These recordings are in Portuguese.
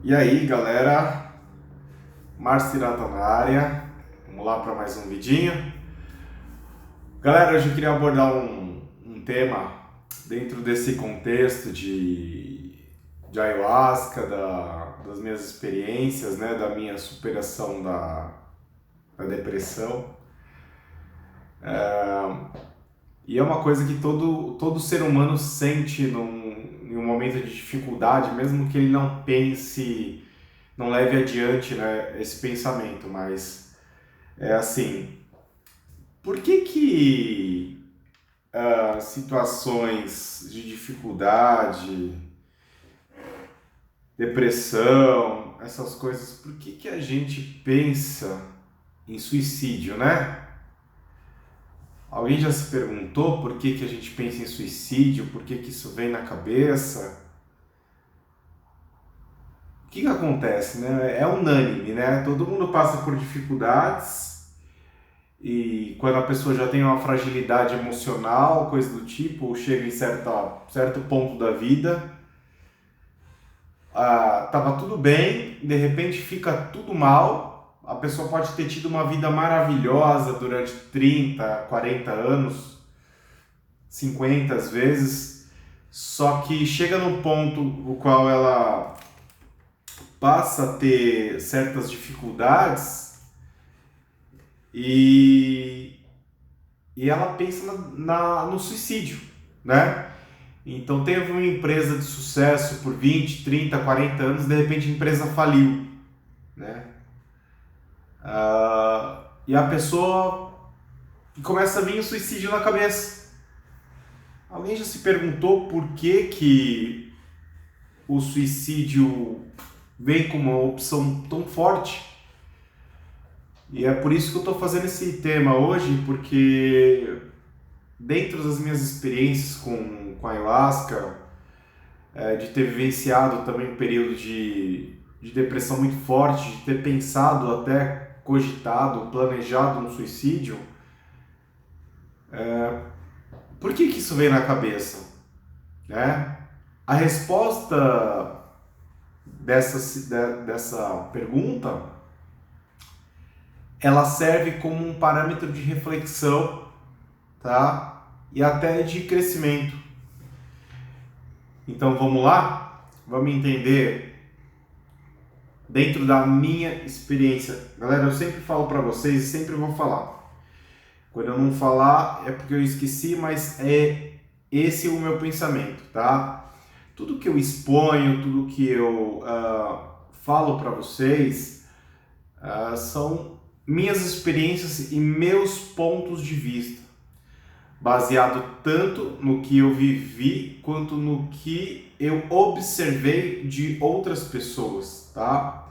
E aí, galera, Márcio Irata na área. Vamos lá para mais um vidinho. Galera, hoje eu queria abordar um tema dentro desse contexto de ayahuasca, das minhas experiências, né, da minha superação da depressão. E é uma coisa que todo ser humano sente em um momento de dificuldade, mesmo que ele não pense, não leve adiante, né, esse pensamento, mas é assim. Por que situações de dificuldade, depressão, essas coisas, por que a gente pensa em suicídio, né? Alguém já se perguntou por que a gente pensa em suicídio, por que isso vem na cabeça? O que acontece, né? É unânime, né? Todo mundo passa por dificuldades e quando a pessoa já tem uma fragilidade emocional, coisa do tipo, ou chega em certo ponto da vida, tava tudo bem, de repente fica tudo mal. A pessoa pode ter tido uma vida maravilhosa durante 30, 40 anos, 50 às vezes, só que chega num ponto o qual ela passa a ter certas dificuldades e, e ela pensa no suicídio, né? Então teve uma empresa de sucesso por 20, 30, 40 anos, de repente a empresa faliu, né? E a pessoa começa a vir o suicídio na cabeça. Alguém já se perguntou por que o suicídio vem com uma opção tão forte? E é por isso que eu estou fazendo esse tema hoje, porque dentro das minhas experiências com a ayahuasca, de ter vivenciado também um período de depressão muito forte, de ter pensado até cogitado, planejado um suicídio, por que isso veio na cabeça? Né? A resposta dessa pergunta, ela serve como um parâmetro de reflexão, tá? E até de crescimento. Então vamos lá? Vamos entender dentro da minha experiência. Galera, eu sempre falo para vocês e sempre vou falar. Quando eu não falar é porque eu esqueci, mas é esse o meu pensamento, tá? Tudo que eu exponho, tudo que eu falo para vocês são minhas experiências e meus pontos de vista, baseado tanto no que eu vivi quanto no que eu observei de outras pessoas, tá?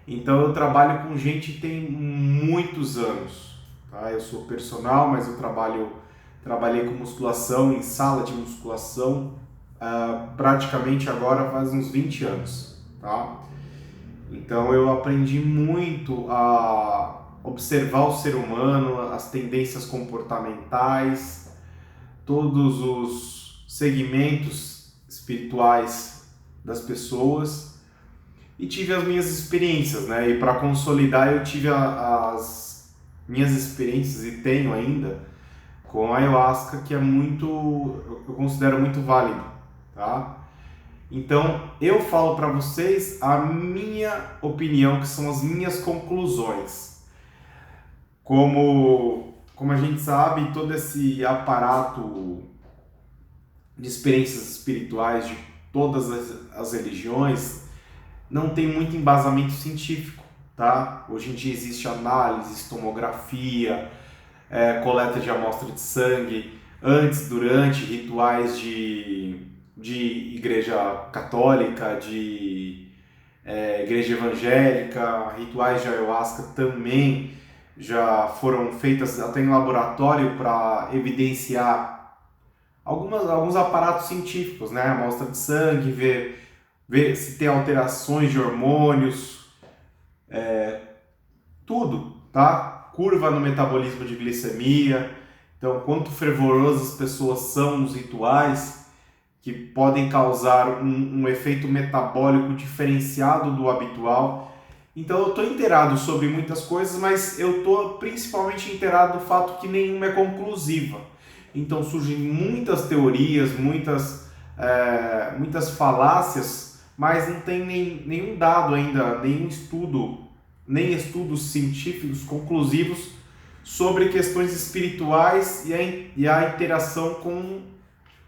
Então eu trabalho com gente que tem muitos anos, tá? Eu sou personal, mas eu trabalhei com musculação em sala de musculação praticamente agora faz uns 20 anos, tá? Então eu aprendi muito a observar o ser humano, as tendências comportamentais, todos os segmentos espirituais das pessoas e tive as minhas experiências, né? E para consolidar eu tive as minhas experiências e tenho ainda com a ayahuasca, que é muito, eu considero muito válido, tá? Então, eu falo para vocês a minha opinião, que são as minhas conclusões. Como a gente sabe, todo esse aparato de experiências espirituais de todas as religiões não tem muito embasamento científico, tá? Hoje em dia existe análise, tomografia, coleta de amostra de sangue, antes, durante, rituais de igreja católica, de igreja evangélica, rituais de ayahuasca também já foram feitas até em laboratório para evidenciar alguns aparatos científicos, né? Amostra de sangue, ver se tem alterações de hormônios, tudo, tá? Curva no metabolismo de glicemia, então quanto fervorosas as pessoas são nos rituais. que podem causar um efeito metabólico diferenciado do habitual. Então eu estou inteirado sobre muitas coisas, mas eu estou principalmente inteirado do fato que nenhuma é conclusiva. Então surgem muitas teorias, muitas falácias, mas não tem nenhum dado ainda, nenhum estudo, nem estudos científicos conclusivos sobre questões espirituais e a interação com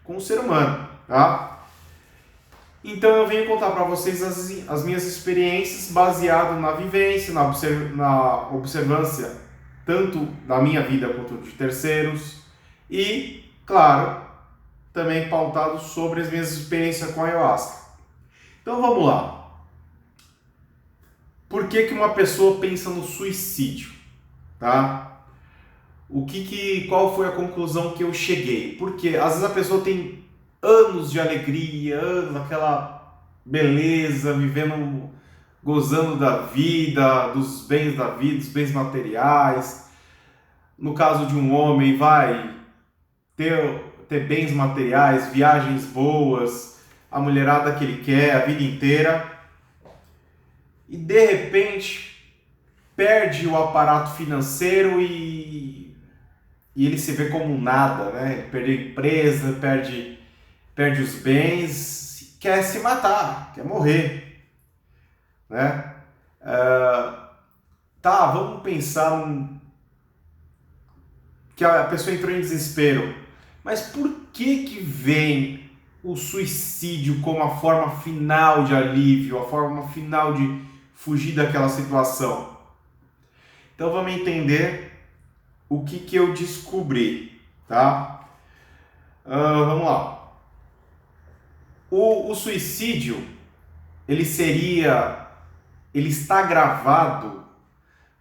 o ser humano, tá? Então eu venho contar para vocês as minhas experiências baseado na vivência, na observância tanto da minha vida quanto de terceiros e, claro, também pautado sobre as minhas experiências com a ayahuasca. Então vamos lá. Por que uma pessoa pensa no suicídio? Tá? Qual foi a conclusão que eu cheguei? Porque às vezes a pessoa tem anos de alegria, anos daquela beleza, vivendo, gozando da vida, dos bens da vida, dos bens materiais. No caso de um homem, vai ter bens materiais, viagens boas, a mulherada que ele quer a vida inteira. E de repente perde o aparato financeiro e ele se vê como nada, né? Ele perde a empresa, perde os bens, quer se matar, quer morrer, né? Vamos pensar que a pessoa entrou em desespero, mas por que vem o suicídio como a forma final de alívio, a forma final de fugir daquela situação? Então vamos entender o que eu descobri, tá? Vamos lá. O suicídio, ele está gravado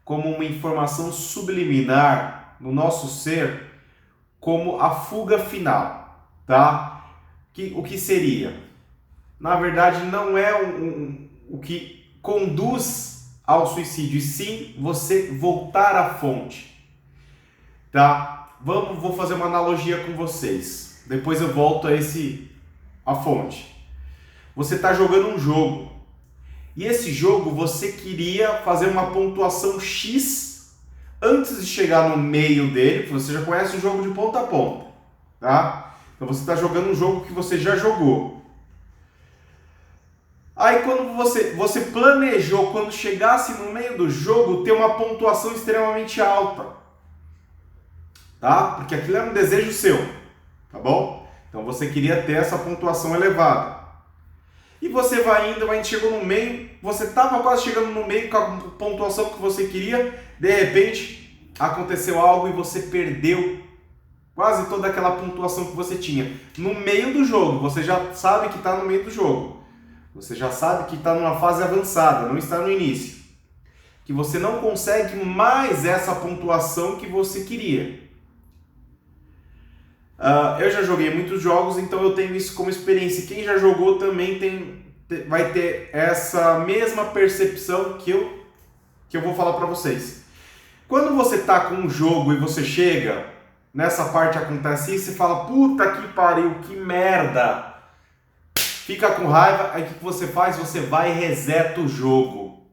como uma informação subliminar no nosso ser, como a fuga final, tá? O que seria? Na verdade, não é o que conduz ao suicídio, e sim você voltar à fonte. Tá? Vou fazer uma analogia com vocês. Depois eu volto a fonte. Você está jogando um jogo. E esse jogo você queria fazer uma pontuação X antes de chegar no meio dele. Você já conhece o jogo de ponta a ponta. Tá? Então você está jogando um jogo que você já jogou. Aí quando você planejou, quando chegasse no meio do jogo, ter uma pontuação extremamente alta. Tá? Porque aquilo era um desejo seu, tá bom? Então você queria ter essa pontuação elevada. E você vai indo, chegou no meio, você estava quase chegando no meio com a pontuação que você queria, de repente aconteceu algo e você perdeu quase toda aquela pontuação que você tinha. No meio do jogo, você já sabe que está no meio do jogo. Você já sabe que está numa fase avançada, não está no início. Que você não consegue mais essa pontuação que você queria. Eu já joguei muitos jogos, então eu tenho isso como experiência. Quem já jogou também vai ter essa mesma percepção que eu vou falar para vocês. Quando você tá com um jogo e você chega, nessa parte acontece isso, você fala, puta que pariu, que merda. Fica com raiva, aí o que você faz? Você vai e reseta o jogo,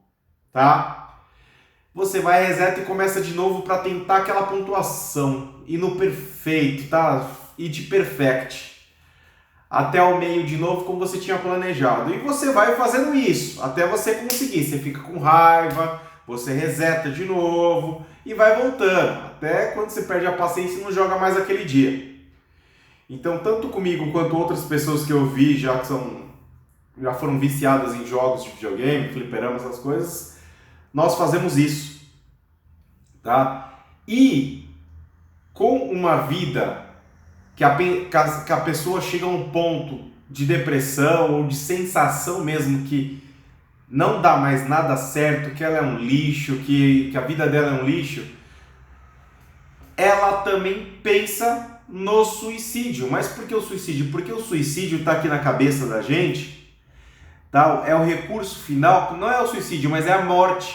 tá? Você vai, reseta e começa de novo para tentar aquela pontuação. E no perfeito, tá? E de perfect. Até o meio de novo como você tinha planejado. E você vai fazendo isso até você conseguir. Você fica com raiva, você reseta de novo e vai voltando. Até quando você perde a paciência e não joga mais aquele dia. Então, tanto comigo quanto outras pessoas que eu vi já foram viciadas em jogos de videogame, fliperama, essas coisas, nós fazemos isso, tá? E com uma vida que a pessoa chega a um ponto de depressão ou de sensação mesmo que não dá mais nada certo, que ela é um lixo, que a vida dela é um lixo, ela também pensa no suicídio. Mas por que o suicídio? Porque o suicídio está aqui na cabeça da gente, tá? É o recurso final, não é o suicídio, mas é a morte,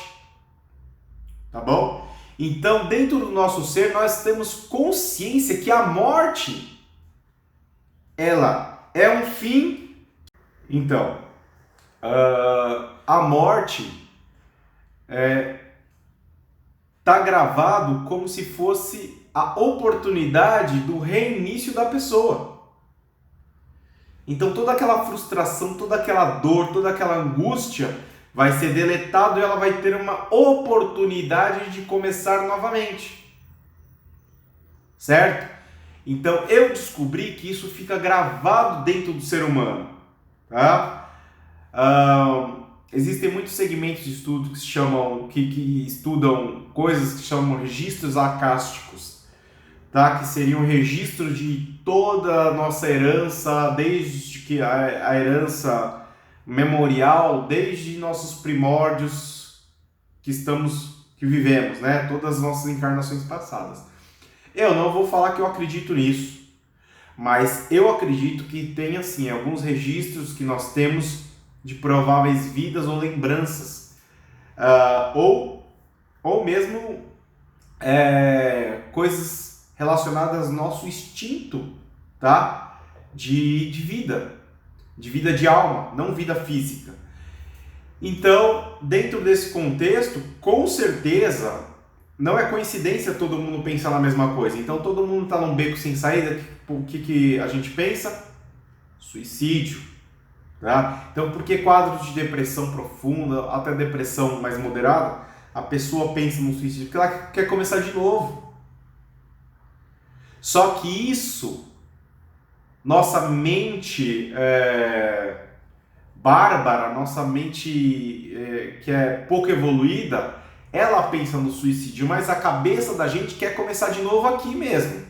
tá bom? Então, dentro do nosso ser, nós temos consciência que a morte, ela é um fim. Então, a morte está gravado como se fosse a oportunidade do reinício da pessoa. Então toda aquela frustração, toda aquela dor, toda aquela angústia vai ser deletado e ela vai ter uma oportunidade de começar novamente. Certo? Então eu descobri que isso fica gravado dentro do ser humano. Tá? Existem muitos segmentos de estudo que se chamam, que estudam coisas que chamam registros acásticos, tá? Que seriam registros de toda a nossa herança, desde que a herança memorial, desde nossos primórdios que vivemos, né? Todas as nossas encarnações passadas. Eu não vou falar que eu acredito nisso, mas eu acredito que tem assim alguns registros que nós temos de prováveis vidas ou lembranças, ou mesmo coisas relacionadas ao nosso instinto, tá? De vida de alma, não vida física. Então, dentro desse contexto, com certeza, não é coincidência todo mundo pensar na mesma coisa. Então, todo mundo está num beco sem saída, o que a gente pensa? Suicídio. Tá? Então, por que quadros de depressão profunda, até depressão mais moderada, a pessoa pensa no suicídio? Porque ela quer começar de novo. Só que isso, nossa mente bárbara, nossa mente que é pouco evoluída, ela pensa no suicídio, mas a cabeça da gente quer começar de novo aqui mesmo.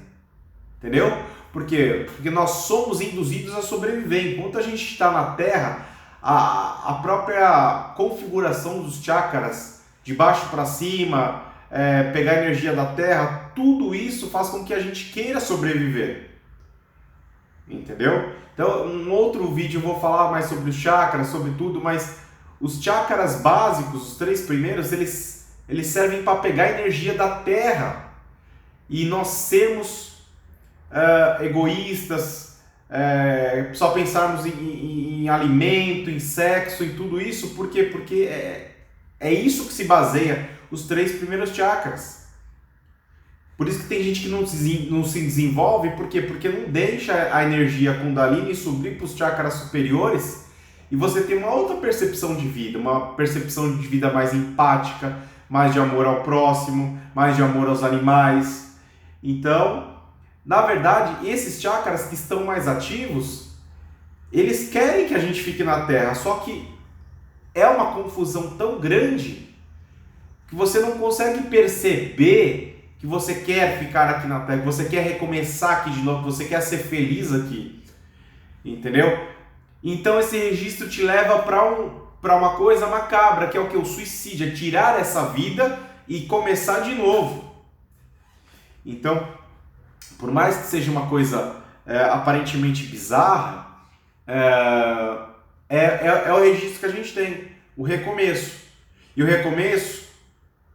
Entendeu? Por quê? Porque nós somos induzidos a sobreviver. Enquanto a gente está na Terra, a própria configuração dos chakras, de baixo para cima, pegar a energia da Terra, tudo isso faz com que a gente queira sobreviver. Entendeu? Então, um outro vídeo eu vou falar mais sobre os chakras, sobre tudo, mas os chakras básicos, os 3 primeiros, eles servem para pegar a energia da Terra e nós sermos egoístas, só pensarmos em alimento, em sexo, em tudo isso. Por quê? Porque é isso que se baseia os 3 primeiros chakras. Por isso que tem gente que não se desenvolve. Por quê? Porque não deixa a energia Kundalini subir para os chakras superiores e você tem uma outra percepção de vida, uma percepção de vida mais empática, mais de amor ao próximo, mais de amor aos animais. Então, na verdade, esses chakras que estão mais ativos, eles querem que a gente fique na Terra, só que é uma confusão tão grande que você não consegue perceber que você quer ficar aqui na Terra, que você quer recomeçar aqui de novo, que você quer ser feliz aqui, entendeu? Então esse registro te leva para uma coisa macabra, que é o que? O suicídio, é tirar essa vida e começar de novo. Então, por mais que seja uma coisa aparentemente bizarra, é o registro que a gente tem, o recomeço. E o recomeço,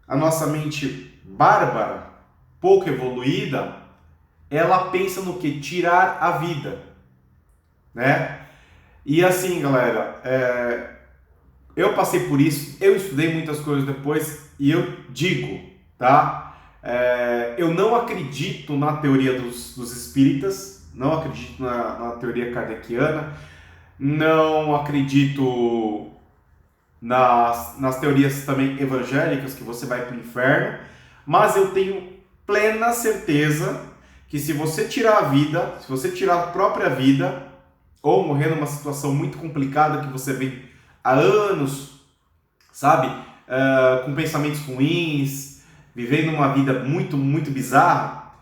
a nossa mente bárbara, pouco evoluída, ela pensa no que? Tirar a vida, né? E assim, galera, eu passei por isso, eu estudei muitas coisas depois e eu digo, tá? Eu não acredito na teoria dos espíritas, não acredito na teoria kardeciana, não acredito nas teorias também evangélicas que você vai para o inferno, mas eu tenho plena certeza que se você tirar a vida, se você tirar a própria vida, ou morrer numa situação muito complicada que você vem há anos, sabe, com pensamentos ruins, vivendo uma vida muito, muito bizarra,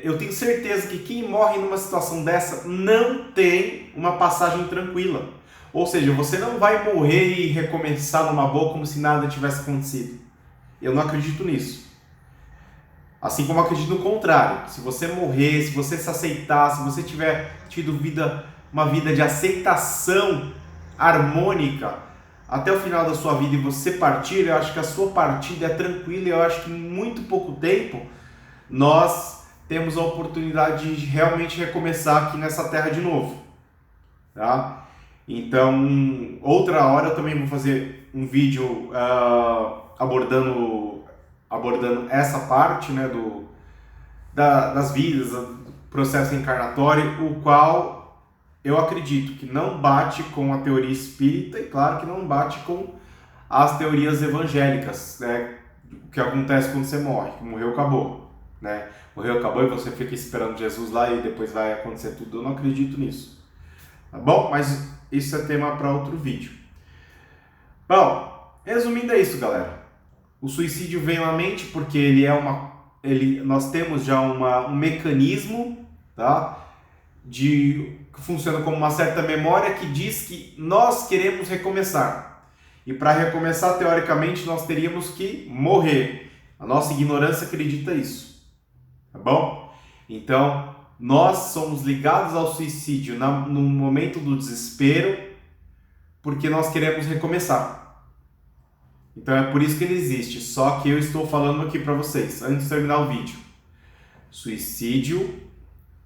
eu tenho certeza que quem morre numa situação dessa não tem uma passagem tranquila. Ou seja, você não vai morrer e recomeçar numa boa como se nada tivesse acontecido. Eu não acredito nisso. Assim como eu acredito no contrário. Se você morrer, se você se aceitar, se você tiver tido uma vida de aceitação harmônica até o final da sua vida e você partir, eu acho que a sua partida é tranquila e eu acho que em muito pouco tempo nós temos a oportunidade de realmente recomeçar aqui nessa terra de novo, tá? Então, outra hora eu também vou fazer um vídeo abordando essa parte, né, das vidas, do processo encarnatório, o qual eu acredito que não bate com a teoria espírita e claro que não bate com as teorias evangélicas, né? O que acontece quando você morre, morreu, acabou, né? Morreu, acabou e você fica esperando Jesus lá e depois vai acontecer tudo. Eu não acredito nisso, tá bom? Mas isso é tema para outro vídeo. Bom, resumindo é isso, galera. O suicídio veio à mente porque nós temos já um mecanismo, tá? Que funciona como uma certa memória que diz que nós queremos recomeçar. E para recomeçar, teoricamente, nós teríamos que morrer. A nossa ignorância acredita isso, tá bom? Então, nós somos ligados ao suicídio no momento do desespero porque nós queremos recomeçar. Então é por isso que ele existe, só que eu estou falando aqui para vocês, antes de terminar o vídeo. Suicídio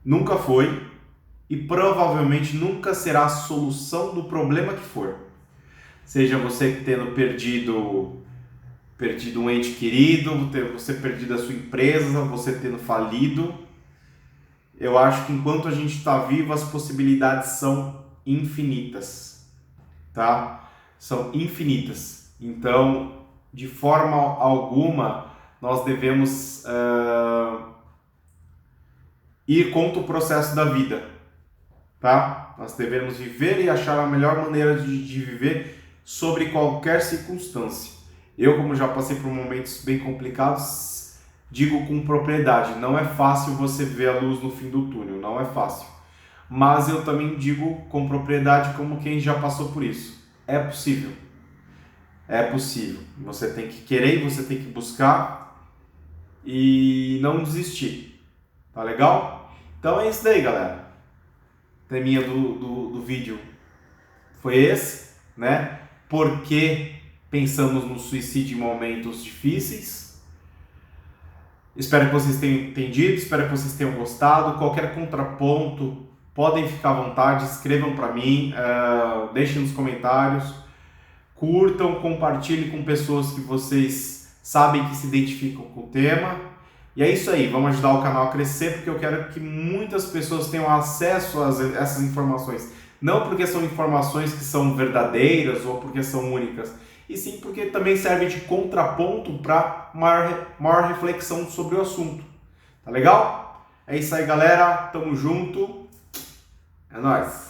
nunca foi e provavelmente nunca será a solução do problema que for. Seja você tendo perdido um ente querido, você perdido a sua empresa, você tendo falido. Eu acho que enquanto a gente está vivo, as possibilidades são infinitas, tá? São infinitas. Então, de forma alguma, nós devemos ir contra o processo da vida, tá? Nós devemos viver e achar a melhor maneira de viver sobre qualquer circunstância. Eu, como já passei por momentos bem complicados, digo com propriedade, não é fácil você ver a luz no fim do túnel, não é fácil. Mas eu também digo com propriedade como quem já passou por isso. É possível. É possível. Você tem que querer, você tem que buscar e não desistir. Tá legal? Então é isso daí, galera. O teminha do vídeo foi esse, né? Por que pensamos no suicídio em momentos difíceis? Espero que vocês tenham entendido, espero que vocês tenham gostado. Qualquer contraponto, podem ficar à vontade, escrevam para mim, deixem nos comentários, curtam, compartilhem com pessoas que vocês sabem que se identificam com o tema. E é isso aí, vamos ajudar o canal a crescer, porque eu quero que muitas pessoas tenham acesso a essas informações. Não porque são informações que são verdadeiras ou porque são únicas, e sim porque também servem de contraponto para maior reflexão sobre o assunto. Tá legal? É isso aí, galera. Tamo junto. É nóis.